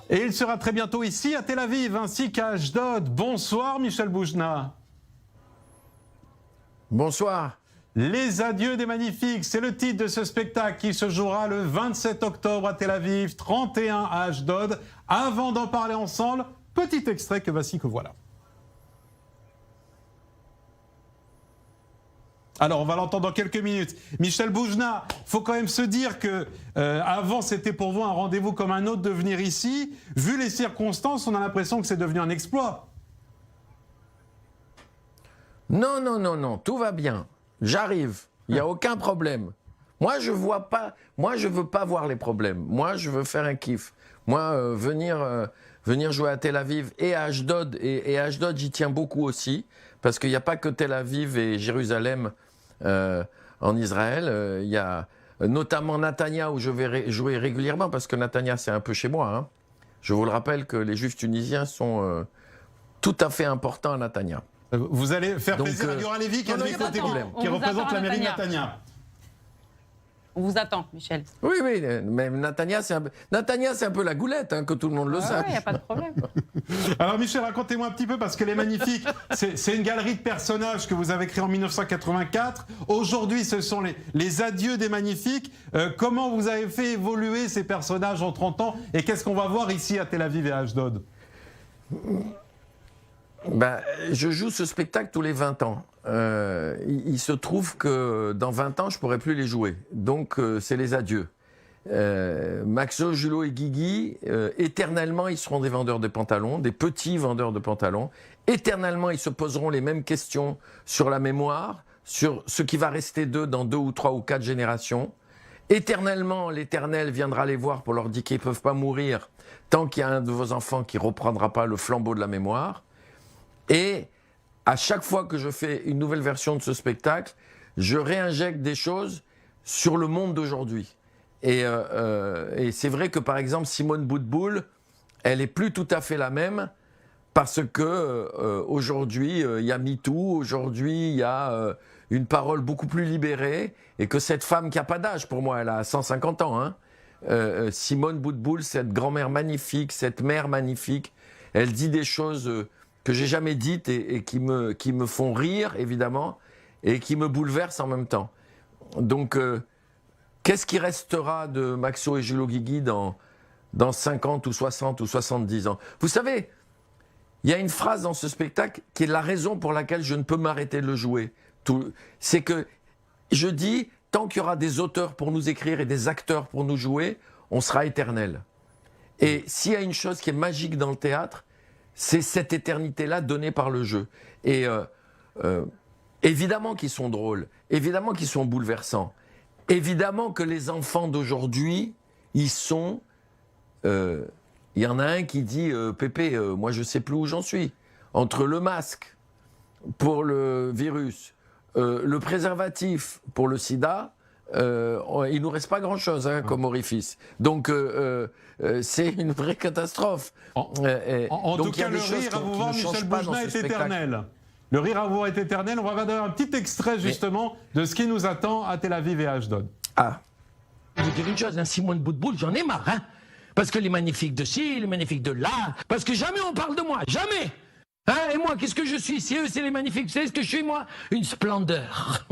Et il sera très bientôt ici à Tel Aviv ainsi qu'à Ashdod. Bonsoir Michel Boujna. Bonsoir. Les adieux des magnifiques, c'est le titre de ce spectacle qui se jouera le 27 octobre à Tel Aviv, 31 à Ashdod. Avant d'en parler ensemble, petit extrait que voici que voilà. Alors, on va l'entendre dans quelques minutes. Michel Boujna, il faut quand même se dire que avant, c'était pour vous un rendez-vous comme un autre de venir ici. Vu les circonstances, on a l'impression que c'est devenu un exploit. Non, non, non, non, tout va bien. J'arrive, il n'y a aucun problème. Moi, je vois pas, moi, je veux pas voir les problèmes. Moi, je veux faire un kiff. Moi, venir jouer à Tel Aviv et à Ashdod, et Ashdod, j'y tiens beaucoup aussi, parce qu'il n'y a pas que Tel Aviv et Jérusalem en Israël. Il y a notamment Natania, où je vais jouer régulièrement, parce que Natania, c'est un peu chez moi. Hein. Je vous le rappelle que les Juifs tunisiens sont tout à fait importants à Natania. Vous allez faire plaisir à Yoram Lévy qui représente la mairie de Natania. On vous attend, Michel. Oui, oui, mais Natania, c'est un peu la goulette, hein, que tout le monde le sache. Il n'y a pas de problème. Alors Michel, racontez-moi un petit peu, parce que Les Magnifiques, c'est une galerie de personnages que vous avez créée en 1984. Aujourd'hui, ce sont les adieux des Magnifiques. Comment vous avez fait évoluer ces personnages en 30 ans et qu'est-ce qu'on va voir ici à Tel Aviv et à Ashdod? Ben, je joue ce spectacle tous les 20 ans. Il se trouve que dans 20 ans, je ne pourrai plus les jouer. Donc, c'est les adieux. Maxo, Julo et Guigui, éternellement, ils seront des vendeurs de pantalons, des petits vendeurs de pantalons. Éternellement, ils se poseront les mêmes questions sur la mémoire, sur ce qui va rester d'eux dans 2 ou 3 ou 4 générations. Éternellement, l'Éternel viendra les voir pour leur dire qu'ils ne peuvent pas mourir tant qu'il y a un de vos enfants qui ne reprendra pas le flambeau de la mémoire. Et à chaque fois que je fais une nouvelle version de ce spectacle, je réinjecte des choses sur le monde d'aujourd'hui. Et c'est vrai que, par exemple, Simone Boutboul, elle n'est plus tout à fait la même parce que aujourd'hui, il y a MeToo, aujourd'hui, il y a une parole beaucoup plus libérée et que cette femme qui n'a pas d'âge, pour moi, elle a 150 ans, hein, Simone Boutboul, cette grand-mère magnifique, cette mère magnifique, elle dit des choses que j'ai jamais dites et qui me font rire, évidemment, et qui me bouleversent en même temps. Donc, qu'est-ce qui restera de Maxo et Julo Guigui dans 50 ou 60 ou 70 ans? Vous savez, il y a une phrase dans ce spectacle qui est la raison pour laquelle je ne peux m'arrêter de le jouer. C'est que je dis, tant qu'il y aura des auteurs pour nous écrire et des acteurs pour nous jouer, on sera éternel. Et s'il y a une chose qui est magique dans le théâtre, c'est cette éternité-là donnée par le jeu. Et évidemment qu'ils sont drôles, évidemment qu'ils sont bouleversants, évidemment que les enfants d'aujourd'hui, ils sont... Il y en a un qui dit « Pépé, moi je ne sais plus où j'en suis. Entre le masque pour le virus, le préservatif pour le sida, il ne nous reste pas grand-chose hein, comme orifice. Donc, c'est une vraie catastrophe. En tout cas, le rire à vous voir, Michel Boujna, est éternel. Le rire à vous voir est éternel. On va regarder un petit extrait, justement, de ce qui nous attend à Tel Aviv et à Ashdod. Ah. Je vous dire une chose, hein, Simone Boutboul, j'en ai marre. Hein, parce que les magnifiques de ci, les magnifiques de là, parce que jamais on parle de moi, jamais. Hein, et moi, qu'est-ce que je suis? Si eux, c'est les magnifiques, vous savez ce que je suis, moi? Une splendeur.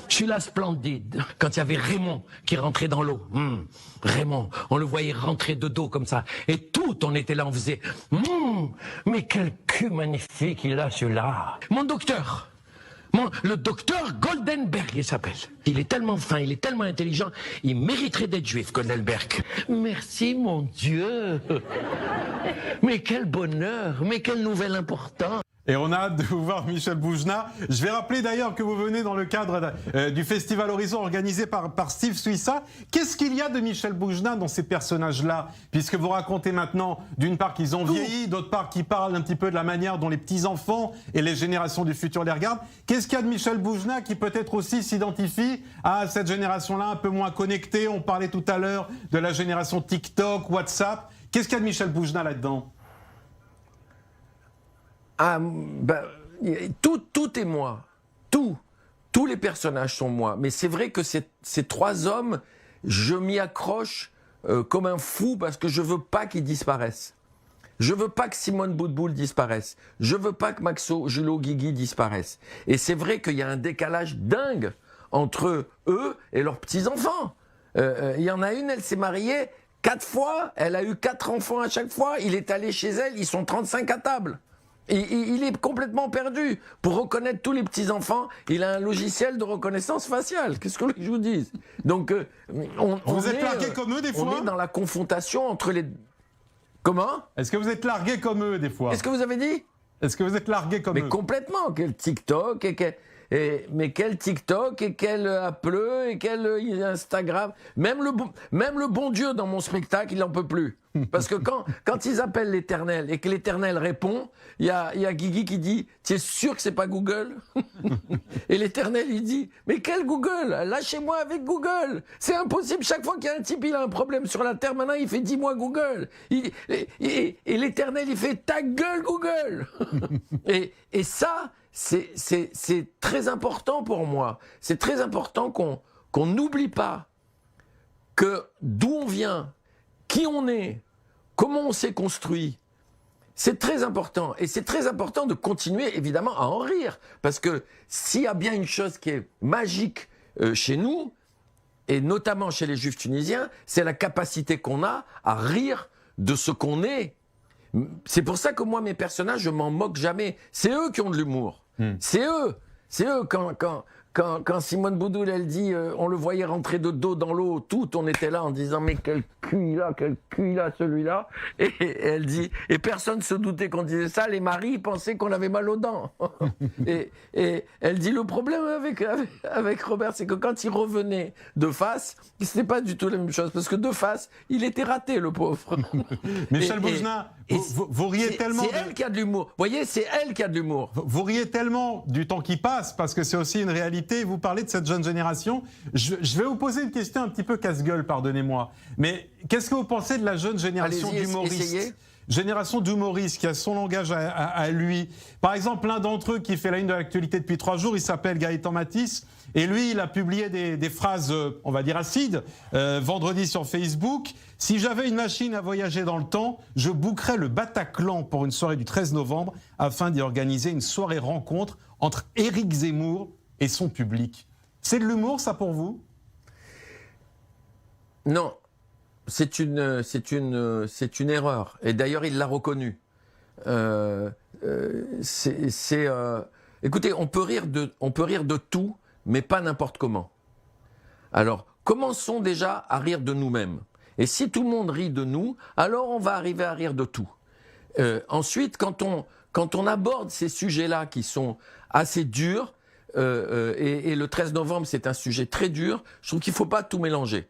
Je suis la splendide. Quand il y avait Raymond qui rentrait dans l'eau, Raymond, on le voyait rentrer de dos comme ça. Et tout, on était là, on faisait, mais quel cul magnifique il a, celui-là. Mon docteur. Le docteur Goldenberg, il s'appelle. Il est tellement fin, il est tellement intelligent, il mériterait d'être juif, Goldenberg. Merci, mon Dieu. Mais quel bonheur, mais quelle nouvelle importante. Et on a hâte de vous voir, Michel Boujna. Je vais rappeler d'ailleurs que vous venez dans le cadre du Festival Horizon organisé par Steve Suissa. Qu'est-ce qu'il y a de Michel Boujna dans ces personnages-là? Puisque vous racontez maintenant, d'une part qu'ils ont vieilli, d'autre part qu'ils parlent un petit peu de la manière dont les petits-enfants et les générations du futur les regardent. Qu'est-ce qu'il y a de Michel Boujna qui peut-être aussi s'identifie à cette génération-là un peu moins connectée? On parlait tout à l'heure de la génération TikTok, WhatsApp. Qu'est-ce qu'il y a de Michel Boujna là-dedans? Ah, ben, tout est moi. Tous les personnages sont moi. Mais c'est vrai que ces 3 hommes, je m'y accroche comme un fou parce que je veux pas qu'il disparaisse. Je veux pas que Simone Boutboul disparaisse. Je veux pas que Maxo Julot Guigui disparaisse. Et c'est vrai qu'il y a un décalage dingue entre eux et leurs petits-enfants. Il y en a une, elle s'est mariée 4 fois, elle a eu 4 enfants à chaque fois, il est allé chez elle, ils sont 35 à table. Il est complètement perdu. Pour reconnaître tous les petits-enfants, il a un logiciel de reconnaissance faciale. Qu'est-ce que je vous dise? Donc, Vous êtes largué comme eux des fois? On est dans la confrontation entre les... Comment? Est-ce que vous êtes largué comme eux des fois? Qu'est-ce que vous avez dit? Est-ce que vous êtes largué comme eux? Mais complètement. Quel TikTok mais quel TikTok et quel Apple et quel Instagram. Même le bon Dieu dans mon spectacle, il n'en peut plus. Parce que quand ils appellent l'Éternel et que l'Éternel répond, il y a Guigui qui dit « Tu es sûr que c'est pas Google ?» Et l'Éternel, il dit « Mais quel Google? Lâchez-moi avec Google. C'est impossible. Chaque fois qu'il y a un type, il a un problème sur la Terre, maintenant il fait « Dis-moi Google. » Et l'Éternel, il fait « Ta gueule Google !» Et ça, c'est très important pour moi. C'est très important qu'on n'oublie pas que d'où on vient, qui on est, comment on s'est construit. C'est très important. Et c'est très important de continuer, évidemment, à en rire. Parce que s'il y a bien une chose qui est magique chez nous, et notamment chez les Juifs tunisiens, c'est la capacité qu'on a à rire de ce qu'on est. C'est pour ça que moi, mes personnages, je m'en moque jamais. C'est eux qui ont de l'humour. C'est eux. C'est eux. Quand Simone Boutboul, elle dit, on le voyait rentrer de dos dans l'eau, on était là en disant, mais quel cul il a celui-là. Et elle dit, et personne se doutait qu'on disait ça, les maris pensaient qu'on avait mal aux dents. et elle dit, le problème avec Robert, c'est que quand il revenait de face, c'était pas du tout la même chose, parce que de face, il était raté, le pauvre. Michel Boujna, vous riez tellement... C'est elle qui a de l'humour. Vous voyez, c'est elle qui a de l'humour. Vous riez tellement du temps qui passe, parce que c'est aussi une réalité. Vous parlez de cette jeune génération. Je vais vous poser une question un petit peu casse-gueule, pardonnez-moi. Mais qu'est-ce que vous pensez de la jeune génération d'humoristes? Génération d'humoristes qui a son langage à lui. Par exemple, l'un d'entre eux qui fait la une de l'actualité depuis 3 jours, il s'appelle Gaëtan Matisse. Et lui, il a publié des phrases, on va dire acides, vendredi sur Facebook. Si j'avais une machine à voyager dans le temps, je bookerais le Bataclan pour une soirée du 13 novembre afin d'y organiser une soirée rencontre entre Éric Zemmour et son public. C'est de l'humour, ça, pour vous? Non. C'est une erreur. Et d'ailleurs, il l'a reconnu. Écoutez, on peut rire de tout, mais pas n'importe comment. Alors, commençons déjà à rire de nous-mêmes. Et si tout le monde rit de nous, alors on va arriver à rire de tout. Ensuite, quand on aborde ces sujets-là qui sont assez durs, et le 13 novembre, c'est un sujet très dur, je trouve qu'il ne faut pas tout mélanger.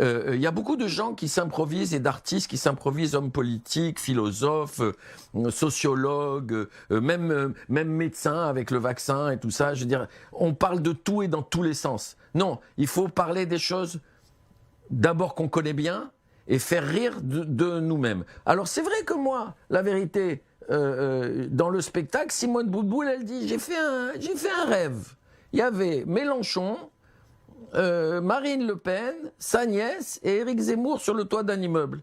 Il y a beaucoup de gens qui s'improvisent et d'artistes qui s'improvisent hommes politiques, philosophes, sociologues, même médecins avec le vaccin et tout ça. Je veux dire, on parle de tout et dans tous les sens. Non, il faut parler des choses d'abord qu'on connaît bien et faire rire de nous-mêmes. Alors c'est vrai que moi, la vérité, dans le spectacle, Simone Boutboul, elle dit, j'ai fait un rêve. Il y avait Mélenchon, Marine Le Pen, sa nièce et Éric Zemmour sur le toit d'un immeuble.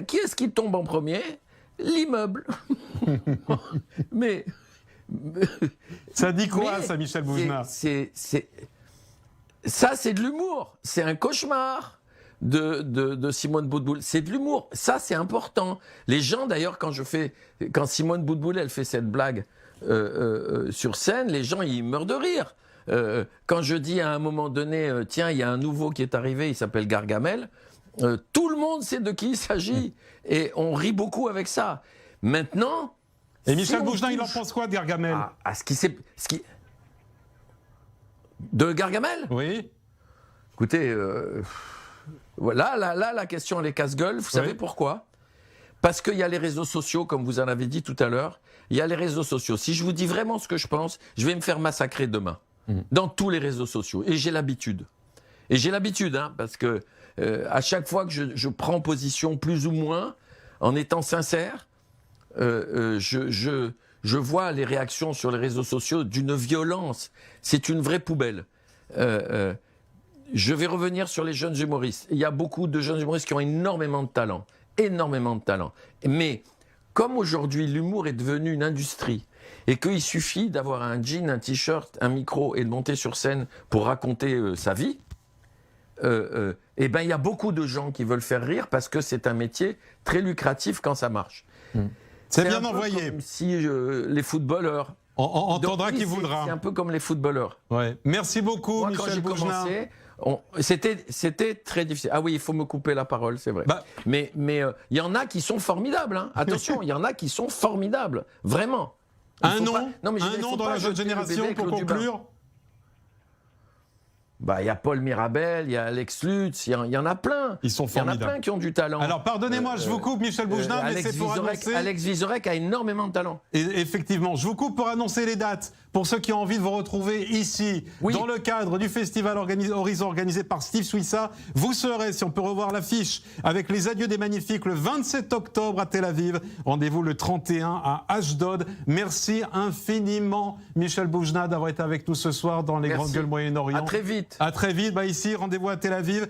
Qui est-ce qui tombe en premier? L'immeuble. Mais ça dit quoi, ça, Michel Boujna? Ça, c'est de l'humour. C'est un cauchemar de Simone Boutboul. C'est de l'humour. Ça, c'est important. Les gens, d'ailleurs, quand Simone Boutboul, elle fait cette blague sur scène, les gens, ils meurent de rire. Quand je dis à un moment donné, tiens, il y a un nouveau qui est arrivé, il s'appelle Gargamel, tout le monde sait de qui il s'agit. Et on rit beaucoup avec ça. Maintenant... Et Michel Boujna, il en pense quoi de Gargamel? De Gargamel? Oui. Écoutez, là, la question, elle est casse-gueule. Vous savez pourquoi? Parce qu'il y a les réseaux sociaux, comme vous en avez dit tout à l'heure. Il y a les réseaux sociaux. Si je vous dis vraiment ce que je pense, je vais me faire massacrer demain. Dans tous les réseaux sociaux. Et j'ai l'habitude. Et j'ai l'habitude, parce que à chaque fois que je prends position plus ou moins, en étant sincère, je vois les réactions sur les réseaux sociaux d'une violence. C'est une vraie poubelle. Je vais revenir sur les jeunes humoristes. Il y a beaucoup de jeunes humoristes qui ont énormément de talent. Énormément de talent. Mais comme aujourd'hui, l'humour est devenu une industrie et qu'il suffit d'avoir un jean, un t-shirt, un micro et de monter sur scène pour raconter sa vie, eh ben, il y a beaucoup de gens qui veulent faire rire parce que c'est un métier très lucratif quand ça marche. C'est bien un peu envoyé. comme si les footballeurs... On entendra Donc, qui oui, voudra. C'est un peu comme les footballeurs. Ouais. Merci beaucoup, Moi, quand Michel j'ai Boujna. commencé, c'était très difficile. Ah oui, il faut me couper la parole, c'est vrai. Bah- Mais il y en a qui sont formidables. Hein. Attention, il y en a qui sont formidables, vraiment. Il Un faut nom, pas- Non, mais un nom dans la jeune génération pour conclure. Bah, il y a Paul Mirabel, il y a Alex Lutz, il y en a plein. Ils sont Il y en a formidables. plein qui ont du talent. Alors pardonnez-moi, je vous coupe, Michel Boujna, mais c'est pour annoncer. Alex Vizorek a énormément de talent. Et effectivement, je vous coupe pour annoncer les dates. Pour ceux qui ont envie de vous retrouver ici, Oui. dans le cadre du festival Horizon organisé par Steve Suissa, vous serez, si on peut revoir l'affiche, avec les adieux des magnifiques le 27 octobre à Tel Aviv. Rendez-vous le 31 à Ashdod. Merci infiniment, Michel Boujna, d'avoir été avec nous ce soir dans les Merci. Grandes Gueules Moyen-Orient. À très vite. À très vite. Bah, ici, rendez-vous à Tel Aviv.